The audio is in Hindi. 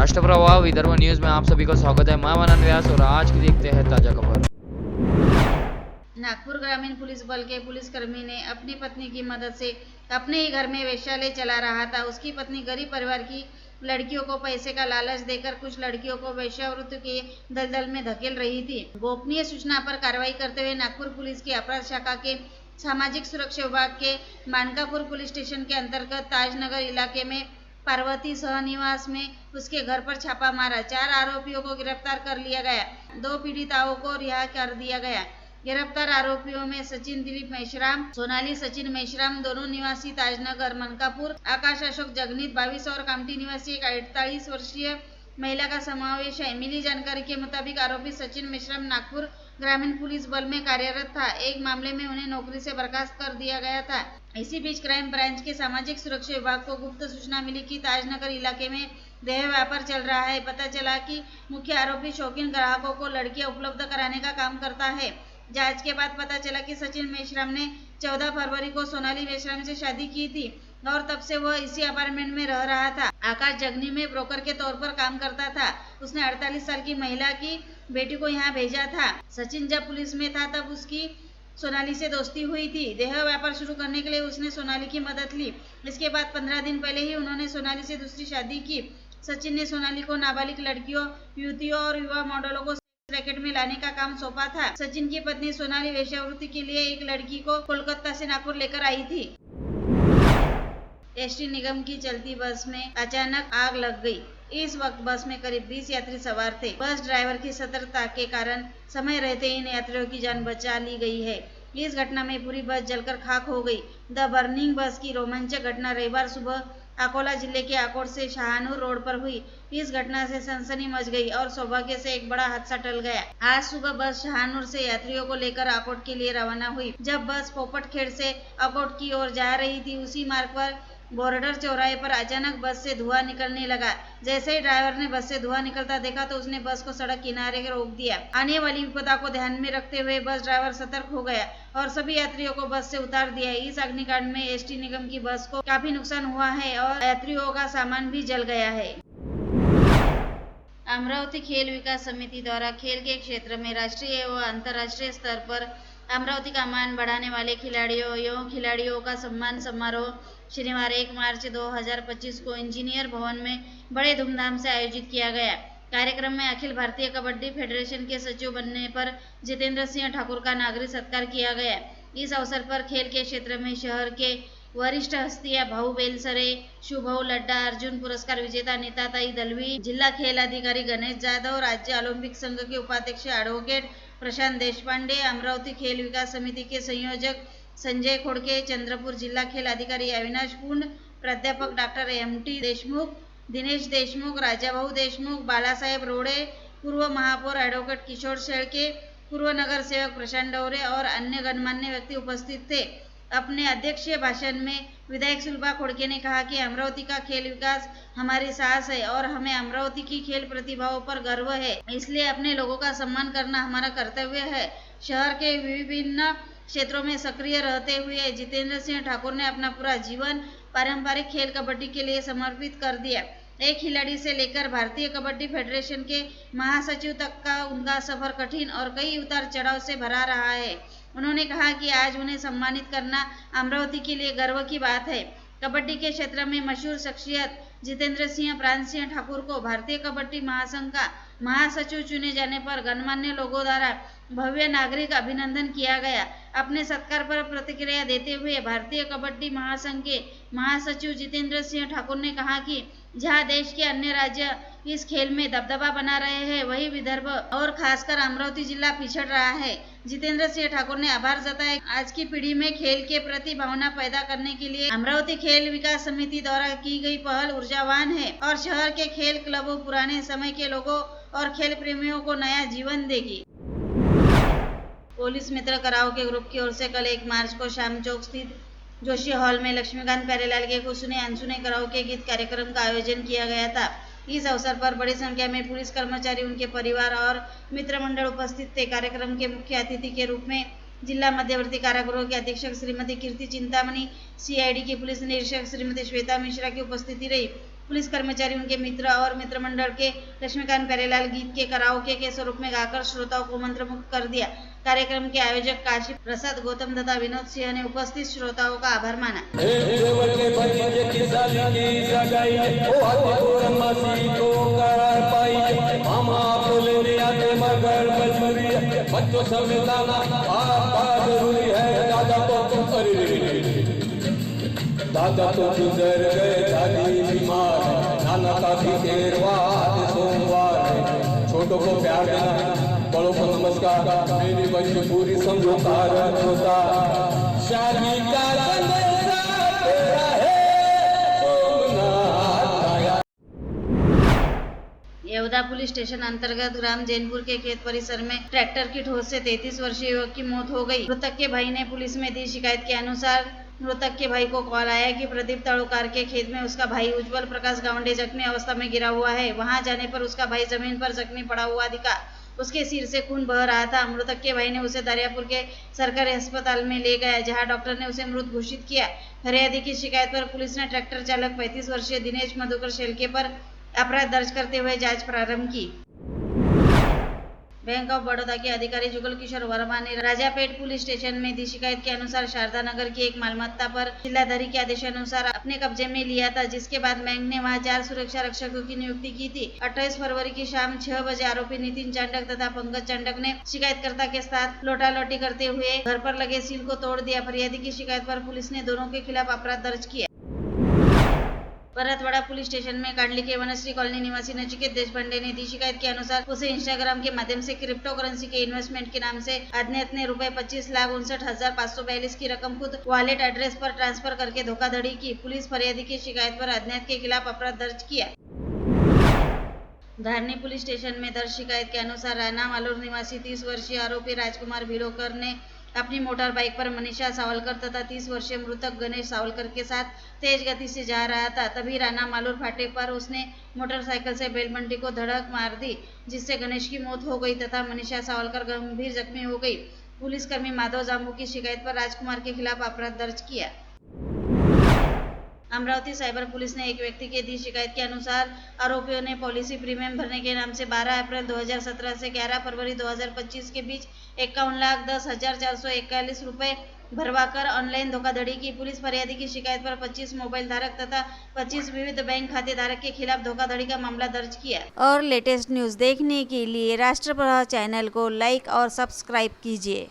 राष्ट्रप्रवाह विदर्भ न्यूज में आप सभी का स्वागत है। मैं मनन व्यास और आज की देखते हैं ताजा खबर। नागपुर ग्रामीण पुलिस बल के पुलिसकर्मी ने अपनी पत्नी की मदद से अपने ही घर में वेश्यालय चला रहा था। उसकी पत्नी गरीब परिवार की लड़कियों को पैसे का लालच देकर कुछ लड़कियों को वेश्यावृत्ति के दलदल में धकेल रही थी। गोपनीय सूचना पर कार्रवाई करते हुए नागपुर पुलिस की अपराध शाखा के सामाजिक सुरक्षा विभाग के मानकापुर पुलिस स्टेशन के अंतर्गत ताजनगर इलाके में पार्वती सहनिवास में उसके घर पर छापा मारा। 4 आरोपियों को गिरफ्तार कर लिया गया। 2 पीड़िताओं को रिहा कर दिया गया। गिरफ्तार आरोपियों में सचिन दिलीप मेश्राम, सोनाली सचिन मेश्राम दोनों निवासी ताजनगर मनकापुर, आकाश अशोक जगनीत 22 और कामठी निवासी एक 48 वर्षीय महिला का समावेश है। मिली जानकारी के मुताबिक आरोपी सचिन मेश्राम नागपुर ग्रामीण पुलिस बल में कार्यरत था। एक मामले में उन्हें नौकरी से बर्खास्त कर दिया गया था। इसी बीच क्राइम ब्रांच के सामाजिक सुरक्षा विभाग को गुप्त सूचना मिली कि ताजनगर इलाके में देह व्यापार चल रहा है। पता चला कि मुख्य आरोपी शौकीन ग्राहकों को लड़कियां उपलब्ध कराने का काम करता है। जांच के बाद पता चला कि सचिन मेश्राम ने 14 फरवरी को सोनाली मेश्राम से शादी की थी और तब से वह इसी अपार्टमेंट में रह रहा था। आकाश जगनी में ब्रोकर के तौर पर काम करता था। उसने 48 साल की महिला की बेटी को यहाँ भेजा था। सचिन जब पुलिस में था तब उसकी सोनाली से दोस्ती हुई थी। देह व्यापार शुरू करने के लिए उसने सोनाली की मदद ली। इसके बाद 15 दिन पहले ही उन्होंने सोनाली से दूसरी शादी की। सचिन ने सोनाली को नाबालिग लड़कियों, युवतियों और युवा मॉडलों को रैकेट में लाने का काम सौंपा था। सचिन की पत्नी सोनाली वेश्यावृत्ति के लिए एक लड़की को कोलकाता से नागपुर लेकर आई थी। एसटी निगम की चलती बस में अचानक आग लग गई। इस वक्त बस में करीब 20 यात्री सवार थे। बस ड्राइवर की सतर्कता के कारण समय रहते इन यात्रियों की जान बचा ली गई है। इस घटना में पूरी बस जलकर खाक हो गई। द बर्निंग बस की रोमांचक घटना रविवार सुबह अकोला जिले के आकोट से शाहनूर रोड पर हुई। इस घटना से सनसनी मच गई और सौभाग्य से एक बड़ा हादसा टल गया। आज सुबह बस शाहनूर से यात्रियों को लेकर आकोट के लिए रवाना हुई। जब बस पोपटखेड़ से आकोट की ओर जा रही थी, उसी मार्ग पर बॉर्डर चौराहे पर अचानक बस से धुआं निकलने लगा। जैसे ही ड्राइवर ने बस से धुआं निकलता देखा तो उसने बस को सड़क किनारे रोक दिया। आने वाली विपदा को ध्यान में रखते हुए बस ड्राइवर सतर्क हो गया और सभी यात्रियों को बस से उतार दिया। इस अग्निकांड में एसटी निगम की बस को काफी नुकसान हुआ है और यात्रियों का सामान भी जल गया है। अमरावती खेल विकास समिति द्वारा खेल के क्षेत्र में राष्ट्रीय व अंतर्राष्ट्रीय स्तर पर अमरावती का मान बढ़ाने वाले खिलाड़ियों एवं खिलाड़ियों का सम्मान समारोह शनिवार 1 मार्च 2025 को इंजीनियर भवन में बड़े धूमधाम से आयोजित किया गया। कार्यक्रम में अखिल भारतीय कबड्डी फेडरेशन के सचिव बनने पर जितेंद्र सिंह ठाकुर का नागरिक सत्कार किया गया। इस अवसर पर खेल के क्षेत्र में शहर के वरिष्ठ हस्तियां भाऊ बेलसरे, शुभऊ लड्डा, अर्जुन पुरस्कार विजेता नेताताई दलवी, जिला खेल अधिकारी गणेश जाधव, राज्य ओलंपिक संघ के उपाध्यक्ष एडवोकेट प्रशांत देशपांडे, अमरावती खेल विकास समिति के संयोजक संजय खोड़के, चंद्रपुर जिला खेल अधिकारी अविनाश पुंड, प्राध्यापक डॉक्टर एम.टी. देशमुख, दिनेश देशमुख, राजाभाऊ देशमुख, बालासाहेब रोडे, पूर्व महापौर एडवोकेट किशोर शेळके, पूर्व नगर सेवक प्रशांत डोरे और अन्य गणमान्य व्यक्ति उपस्थित थे। अपने अध्यक्षीय भाषण में विधायक सुलभा खोड़के ने कहा कि अमरावती का खेल विकास हमारी साहस है और हमें अमरावती की खेल प्रतिभाओं पर गर्व है। इसलिए अपने लोगों का सम्मान करना हमारा कर्तव्य है। शहर के विभिन्न क्षेत्रों में सक्रिय रहते हुए जितेंद्र सिंह ठाकुर ने अपना पूरा जीवन पारंपरिक खेल कबड्डी के लिए समर्पित कर दिया। एक खिलाड़ी से लेकर भारतीय कबड्डी फेडरेशन के महासचिव तक का उनका सफर कठिन और कई उतार चढ़ाव से भरा रहा है। उन्होंने कहा कि आज उन्हें सम्मानित करना अमरावती के लिए गर्व की बात है। कबड्डी के क्षेत्र में मशहूर शख्सियत जितेंद्र सिंह प्रांत सिंह ठाकुर को भारतीय कबड्डी महासंघ का महासचिव चुने जाने पर गणमान्य लोगों द्वारा भव्य नागरिक अभिनंदन किया गया। अपने सत्कार पर प्रतिक्रिया देते हुए भारतीय कबड्डी महासंघ के महासचिव जितेंद्र सिंह ठाकुर ने कहा कि जहां देश के अन्य राज्य इस खेल में दबदबा बना रहे हैं, वहीं विदर्भ और खासकर अमरावती जिला पिछड़ रहा है। जितेंद्र सिंह ठाकुर ने आभार जताया। आज की पीढ़ी में खेल के प्रति भावना पैदा करने के लिए अमरावती खेल विकास समिति द्वारा की गई पहल ऊर्जावान है और शहर के खेल क्लबों, पुराने समय के लोगों और खेल प्रेमियों को नया जीवन देगी। पुलिस मित्र कराओके ग्रुप की ओर से कल 1 मार्च को शाम चौक स्थित जोशी हॉल में लक्ष्मीकांत प्यारेलाल के कुसुने अनसुने कराओके गीत कार्यक्रम का आयोजन किया गया था। इस अवसर पर बड़ी संख्या में पुलिस कर्मचारी, उनके परिवार और मित्र मंडल उपस्थित थे। कार्यक्रम के मुख्य अतिथि के रूप में जिला मध्यवर्ती कारागृह की अधीक्षक श्रीमती कीर्ति चिंतामणि, सीआईडी की पुलिस निरीक्षक श्रीमती श्वेता मिश्रा की उपस्थिति रही। पुलिस कर्मचारी, उनके मित्र और मित्र मंडल के लक्ष्मीकांत प्यारेलाल गीत के कराओके के स्वरूप में गाकर श्रोताओं को मंत्रमुग्ध कर दिया। कार्यक्रम के आयोजक काशी प्रसाद गौतम तथा विनोद सिंह ने उपस्थित श्रोताओं का आभार माना। दादा तो गुजर गए, दादी बीमार, नाना का भी देरवाद सोमवार। छोटों को प्यार देना, बड़ों को नमस्कार, मेरी बच्ची पूरी समझो कारण होता। शादी का संदेशा तेरा है सोमनाथ आया। येवदा पुलिस स्टेशन अंतर्गत ग्राम जैनपुर के खेत परिसर में ट्रैक्टर की ठोस से 33 वर्षीय युवक की मौत हो गई। मृतक के भाई ने पुलिस में दी शिकायत के अनुसार मृतक के भाई को कॉल आया कि प्रदीप तालुकार के खेत में उसका भाई उज्जवल प्रकाश गावंडे जख्मी अवस्था में गिरा हुआ है। वहां जाने पर उसका भाई जमीन पर जख्मी पड़ा हुआ दिखा। उसके सिर से खून बह रहा था। मृतक के भाई ने उसे दरियापुर के सरकारी अस्पताल में ले गया, जहां डॉक्टर ने उसे मृत घोषित किया। फरियादी की शिकायत पर पुलिस ने ट्रैक्टर चालक 35 वर्षीय दिनेश मधुकर शेलके पर अपराध दर्ज करते हुए जांच प्रारंभ की। बैंक ऑफ बड़ौदा के अधिकारी जुगल किशोर वर्मा ने राजापेट पुलिस स्टेशन में दी शिकायत के अनुसार शारदा नगर की एक मालमत्ता पर जिलाधिकारी के आदेशानुसार अपने कब्जे में लिया था, जिसके बाद बैंक ने वहां 4 सुरक्षा रक्षकों की नियुक्ति की थी। 28 फरवरी की शाम 6 बजे आरोपी नितिन चांडक तथा पंकज चांडक ने शिकायतकर्ता के साथ लोटालोटी करते हुए घर पर लगे सील को तोड़ दिया। फरियादी की शिकायत पर पुलिस ने दोनों के खिलाफ अपराध दर्ज किया। परतवाड़ा पुलिस स्टेशन में कांडली के वनश्री कॉलोनी निवासी नचिकेत देशपांडे ने दी शिकायत के अनुसार उसे इंस्टाग्राम के माध्यम से क्रिप्टो करेंसी के इन्वेस्टमेंट के नाम से अज्ञात ने रुपए 25,59,542 की रकम खुद वॉलेट एड्रेस पर ट्रांसफर करके धोखाधड़ी की। पुलिस फरियादी की शिकायत पर अज्ञात के खिलाफ अपराध दर्ज किया। धारनी पुलिस स्टेशन में दर्ज शिकायत के अनुसार राना मालूर निवासी 30 वर्षीय आरोपी राजकुमार भिलोकर ने अपनी मोटर बाइक पर मनीषा सावलकर तथा 30 वर्षीय मृतक गणेश सावलकर के साथ तेज गति से जा रहा था। तभी राना मालूर फाटे पर उसने मोटरसाइकिल से बेलबंडी को धड़क मार दी, जिससे गणेश की मौत हो गई तथा मनीषा सावलकर गंभीर जख्मी हो गई। पुलिसकर्मी माधव जांबू की शिकायत पर राजकुमार के खिलाफ अपराध दर्ज किया। अमरावती साइबर पुलिस ने एक व्यक्ति के दी शिकायत के अनुसार आरोपियों ने पॉलिसी प्रीमियम भरने के नाम से 12 अप्रैल 2017 से 11 फरवरी 2025 के बीच 51,10,441 रुपए भरवाकर ऑनलाइन धोखाधड़ी की। पुलिस फरियादी की शिकायत पर 25 मोबाइल धारक तथा 25 विविध बैंक खाते धारक के खिलाफ धोखाधड़ी का मामला दर्ज किया। और लेटेस्ट न्यूज देखने के लिए राष्ट्रप्रवाह चैनल को लाइक और सब्सक्राइब कीजिए।